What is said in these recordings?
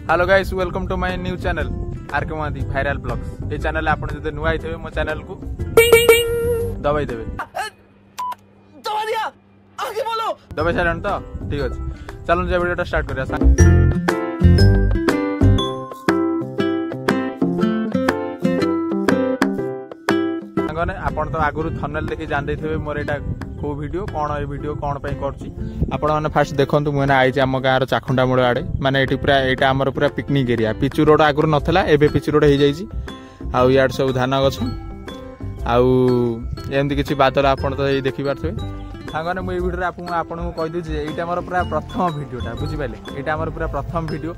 Hello guys, welcome to my new channel RK Mahadi viral vlogs. ये channel आप जो नुआ आइथे मो चैनल को दबाई देवे दबा दिया आगे बोलो दबाई सारे तो ठीक अच्छे। चलो जे वीडियो स्टार्ट करिया सांगने आपण तो आगुरु थंबनेल देखि जान देथिबे मोर एटा को वीडियो कौन ये वीडियो कौन पे करछि आपण माने फास्ट देखंतु मैंने आइछि आम गाँव चाखुंडा मूल आड़े माने एटी पूरा एटा हमर पूरा पिकनिक एरिया पिचु रोड आगुरु नथला एबे पिचु रोड हो जाइछि आउ याड सब धान गछ आउ एमती किछि बादल आपण तो देखि पारथबे सांगने मु वीडियो रे आपण को कहि दउ जे एटा हमर पूरा प्रथम वीडियोटा बुझि पाले एटा हमर पूरा प्रथम वीडियो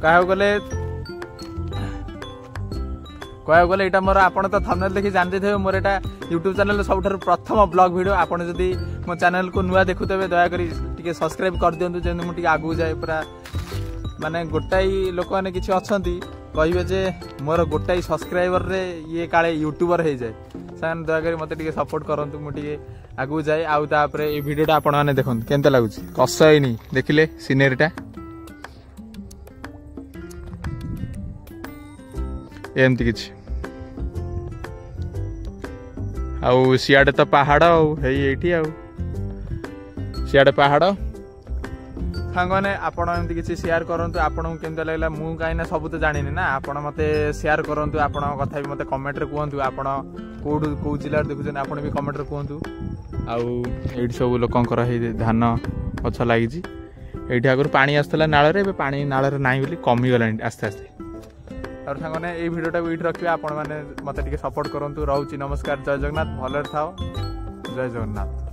कहौ गले एटा मोर आपण तो थंबनेल देखि जान देथे मोर एटा यूट्यूब चैनल सब प्रथम ब्लॉग वीडियो आपण जदि मो चैनल को नुआ देखुतेबे दया करी टिके सब्सक्राइब कर दियंतु जे मु टिके आगु जाय पूरा माने गोटाई लोक माने किछि अछंती कहिबे जे मोर गोटाई सब्सक्राइबर रे ये काळे यूट्यूबर हे जाय सान दया करी मते टिके सपोर्ट करंतु मु टिके आगु जाय आउ तापरे ए वीडियोटा आपण माने देखन केनते लागुछि कसयनी देखिले सिनेरीटा एमती किछि आउ सियाडे तो पहाड़ आईटी सियाडे पहाड़ सांगने आपण एमती किसी शेयर करंतु आपण केमते लागला मु काइना सब तो जानिनी ना आपण मते शेयर करंतु आपण कथा भी मते कमेंट रे कहंतु आपण कोड को जिल्ला देखुछन आपण भी कमेंट रे कहंतु आउ एडी सब लोकंकर हे धान गछ लागि छि एठी आगर पानी आस्तला नाळ रे पानी नाळ रे नाही बोली कमी गलानी आस्ते आस्ते और सांगने ये वीडियोटा को रखिए आपण मैंने मत सपोर्ट करूँ। रोची नमस्कार, जय जगन्नाथ, भलरे थाओ, जय जगन्नाथ।